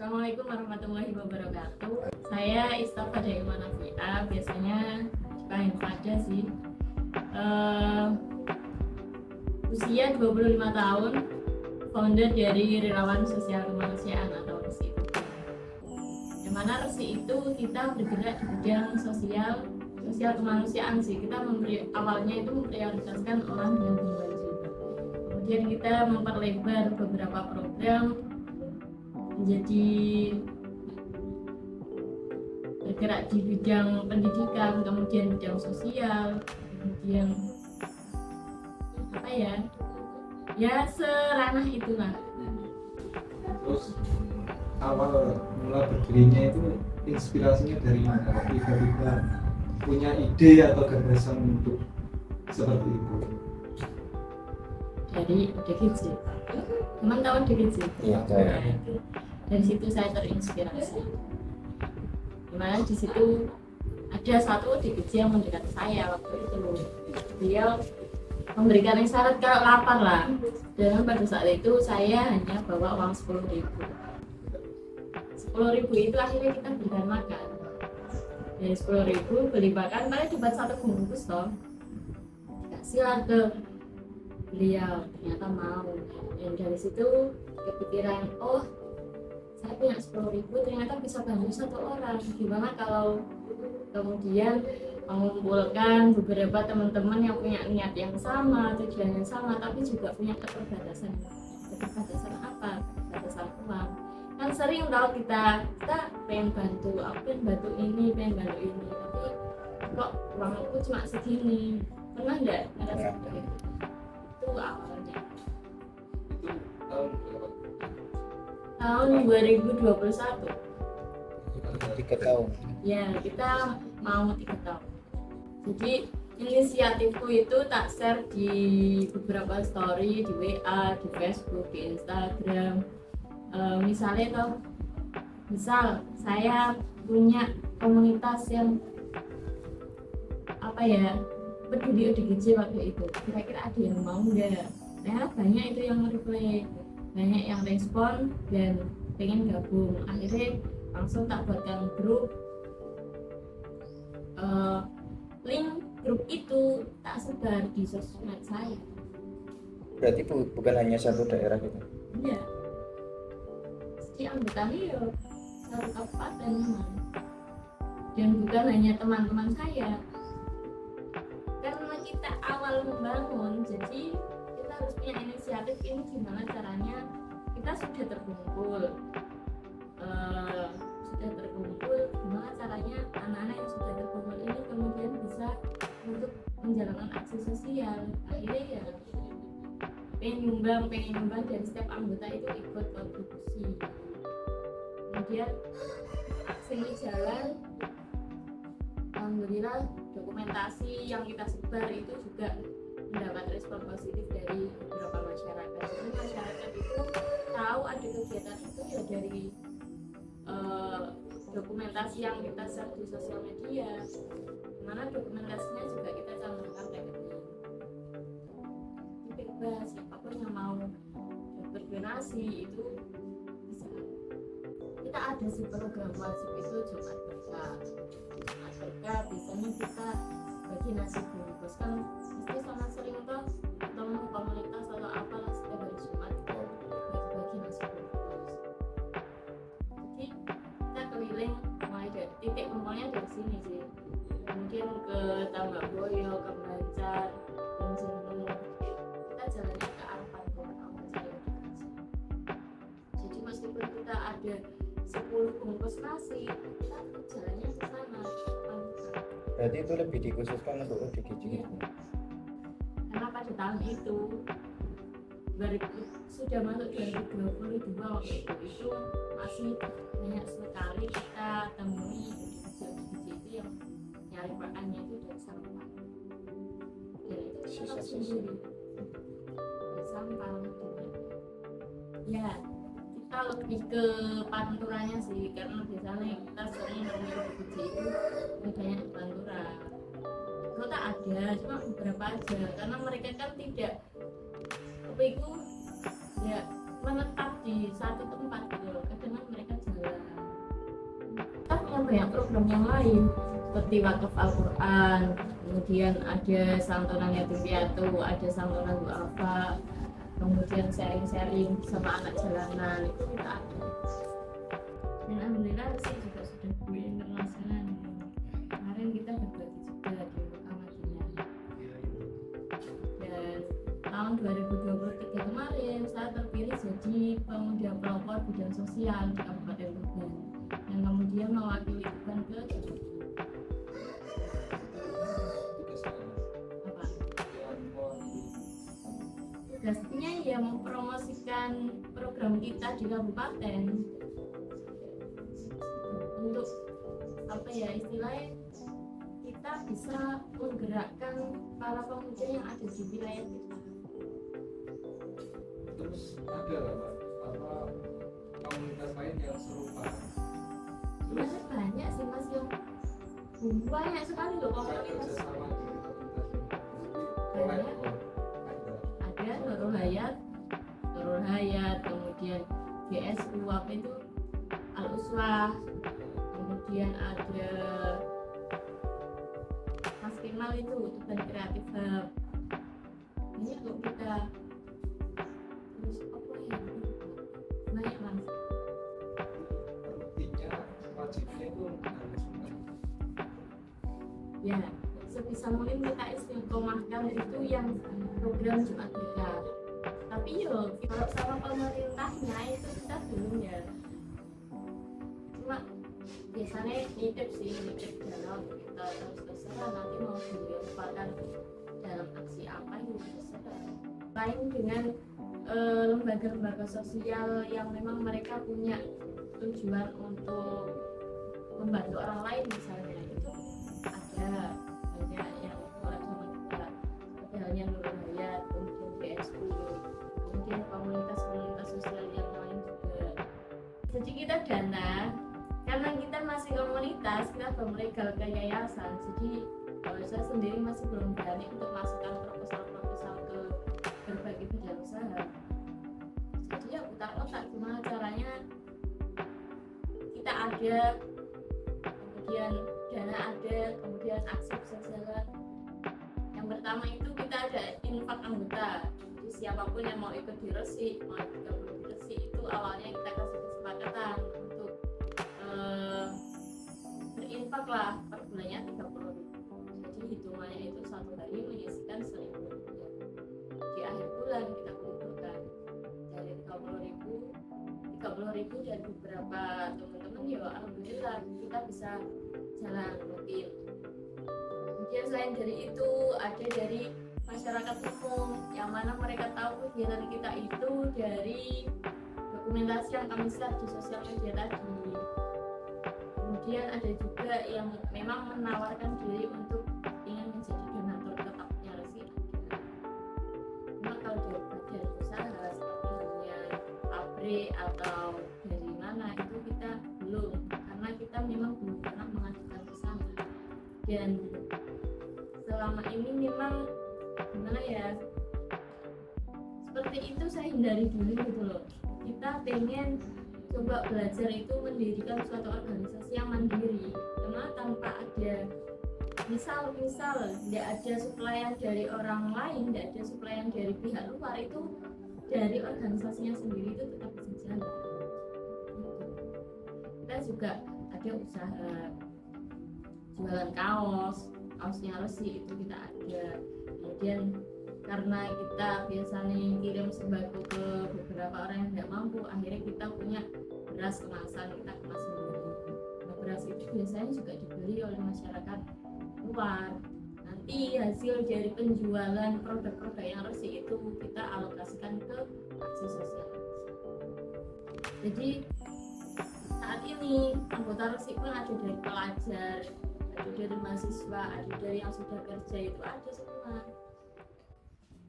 Assalamualaikum warahmatullahi wabarakatuh. Saya Istafa dari Manafia, biasanya dipanggil Fada sih. Usia 25 tahun, founder dari Relawan Sosial Kemanusiaan atau RSI. Yang mana RSI itu kita bergerak di bidang sosial kemanusiaan sih. Kita awalnya itu memprioritaskan orang yang berwajib. Kemudian kita memperlebar beberapa program menjadi bergerak di bidang pendidikan, kemudian bidang sosial, kemudian seranah itulah. Terus awal mula berdirinya itu inspirasinya dari mana? Tiba-tiba punya ide atau gagasan untuk seperti itu? Dari DGJ. Teman tahu DGJ? Iya, saya. Dari situ saya terinspirasi. Dimana di situ ada satu DGJ yang mendekati saya waktu itu. Beliau memberikan isyarat kalau lapar lah. Dan pada saat itu saya hanya bawa uang 10.000. 10.000 itu akhirnya kita berikan makan. Dari 10.000 beli makan, paling dapat satu bungkus toh. Dikasih lah ke beliau, ternyata mau. Dan dari situ kepikiran, oh saya punya 10.000 ternyata bisa bantu satu orang. Gimana kalau kemudian mengumpulkan beberapa teman-teman yang punya niat yang sama, tujuan yang sama, tapi juga punya keterbatasan apa? Keterbatasan uang. Kan sering tahu kita pengen bantu, aku pengen bantu ini, tapi kok uangku cuma segini. Pernah nggak ngerasa seperti itu? Itu awalnya. Itu tahun berapa? Tahun 2021. 3 tahun. Ya, kita mau 3 tahun. Jadi inisiatifku itu tak share di beberapa story, di WA, di Facebook, di Instagram. Misal saya punya komunitas yang peduli ODGJ waktu itu. Kira-kira ada yang mau nggak? Ternyata banyak itu yang reply, banyak yang respon dan pengen gabung. Akhirnya langsung tak buatkan grup. Link grup itu tak sebar di sosmed saya. Berarti bukan hanya satu daerah gitu. Iya. Jadi anggotanya ya satu kabupaten memang. Dan bukan hanya teman-teman saya. Karena kita awal membangun, jadi kita harus punya inisiatif ini gimana caranya kita sudah terkumpul. Gimana caranya anak-anak yang sudah terkumpul ini kemudian bisa untuk menjalankan aksi sosial. Akhirnya ya pengen nyumbang dan setiap anggota itu ikut kontribusi. Kemudian aksi ini jalan, alhamdulillah dokumentasi yang kita sebar itu juga mendapat respon positif dari beberapa masyarakat. Jadi masyarakat itu tahu ada kegiatan itu ya dari dokumentasi yang kita share di sosial media, mana dokumentasinya juga kita cantumkan rekening. Jadi bebas, siapapun yang mau berdonasi itu bisa. Kita ada sih program wajib itu Jumat Berkah, biasanya kita bagi nasi bungkus kan mesti sama sering toh atau komunitas atau apalah setiap hari Jumat bagi nasi bungkus. Jadi kita keliling mulai dari titik kumpulnya dari sini sih, mungkin ke Tambak Boyo, ke Banjar, dan Jenung. Kita jalannya ke arah Pantura awal cari edukasi. Jadi meskipun kita ada 10 bungkus nasi, kita jalannya ke sana. Berarti itu lebih dikhususkan untuk ODGJ. Iya. Karena pada tahun itu sudah masuk 2022 waktu itu masih banyak sekali kita temui ODGJ itu yang nyari makannya itu dari sampah. Dan itu kita sendiri dari sampah. Ya, kita lebih ke panturanya sih, karena biasanya kita sering nemuin ODGJ itu banyak di Pantura. Kota ada, cuma beberapa aja, karena mereka kan tidak menetap di satu tempat gitu loh. Kadang mereka jalan banyak program yang lain seperti wakaf Al-Quran, kemudian ada santunan yatim piatu, ada santunan duafa, kemudian sharing-sharing sama anak jalanan itu kita ada. Dan alhamdulillah Resi juga sudah go internasional. Kemarin kita berbagi juga di Mekah Madinah. Dan tahun 2023 kemarin saya terpilih jadi pemuda pelopor bidang sosial di Kabupaten Tuban yang kemudian mewakili Tuban ke apa? Tugasnya ya mempromosikan program kita di kabupaten untuk apa ya istilahnya kita bisa menggerakkan para pemuda yang ada di wilayah kita. Terus ada nggak Pak, apa komunitas lain yang serupa? Sebenarnya banyak sih Mas yang banyak sekali loh Saya komunitas. kerjasama dengan komunitas ini. Banyak. Ada Nurul Hayat, kemudian GSU apa itu Al-Uswah, kemudian ada Mas Kemal itu Tuban Kreatif Hub. Ini kok kita terus apa ya banyak Mas. Rutinnya wajibnya itu harus Ya sebisa mungkin kita istiqomahkan itu yang program Jumat Berkah. Tapi yo kalau sama pemerintahnya itu kita belum ya. Cuma biasanya nitip jalan kita terus terserah nanti mau dileparkan dalam aksi apa itu terserah. Lain dengan lembaga-lembaga sosial yang memang mereka punya tujuan untuk membantu orang lain misalnya itu ada banyak yang mulai sama kita seperti halnya Nurul Hayat, kemudian BSU, kemudian komunitas-komunitas sosial yang lain juga. Jadi kita dana karena kita masih komunitas, kita belum legal ke yayasan. Jadi kalau saya sendiri masih belum berani untuk masukkan proposal ke berbagai bidang usaha. Jadi ya putar otak gimana caranya kita ada, kemudian dana ada, kemudian aksi bisa jalan. Yang pertama itu kita ada infak anggota. Jadi siapapun yang mau ikut di Resi, mau ikut di Resi itu awalnya kita kasih kesepakatan untuk berinfak lah per bulannya 30.000. Jadi hitungannya itu satu hari menyisikan 1.000 rupiah. Di akhir bulan kita kumpulkan dari 30.000 dan beberapa teman-teman ya alhamdulillah kita bisa jalan rutin. Kemudian selain dari itu ada dari masyarakat umum yang mana mereka tahu kegiatan kita itu dari dokumentasi yang kami share di sosial media tadi. Kemudian ada juga yang memang menawarkan diri untuk ingin menjadi donatur tetapnya Resi. Cuma kalau dari bagian usaha seperti halnya pabrik atau dari mana itu kita belum, karena kita memang belum pernah mengajukan ke sana. Dan selama ini memang gimana ya, seperti itu saya hindari dulu gitu loh. Kita pengen coba belajar itu mendirikan suatu organisasi yang mandiri, karena tanpa ada misal tidak ada suplaian dari orang lain, tidak ada suplaian dari pihak luar, itu dari organisasinya sendiri itu tetap bisa jalan. Kita juga ada usaha jualan kaosnya Resi itu kita ada. Kemudian karena kita biasanya kirim sembako ke beberapa orang yang tidak mampu, akhirnya kita punya beras kemasan, kita kemas sendiri. Nah, beras itu biasanya juga dibeli oleh masyarakat luar. Nanti hasil dari penjualan produk-produk yang Resi itu kita alokasikan ke aksi sosial. Jadi saat ini anggota Resi pun ada dari pelajar, ada dari mahasiswa, ada dari yang sudah kerja, itu ada semua.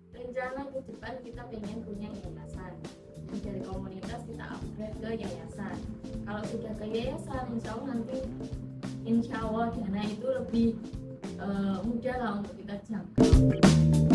Rencana ke depan kita pengen punya yayasan. Dari komunitas kita upgrade ke yayasan. Kalau sudah ke yayasan, insya Allah dana itu lebih mudah lah untuk kita jangkau.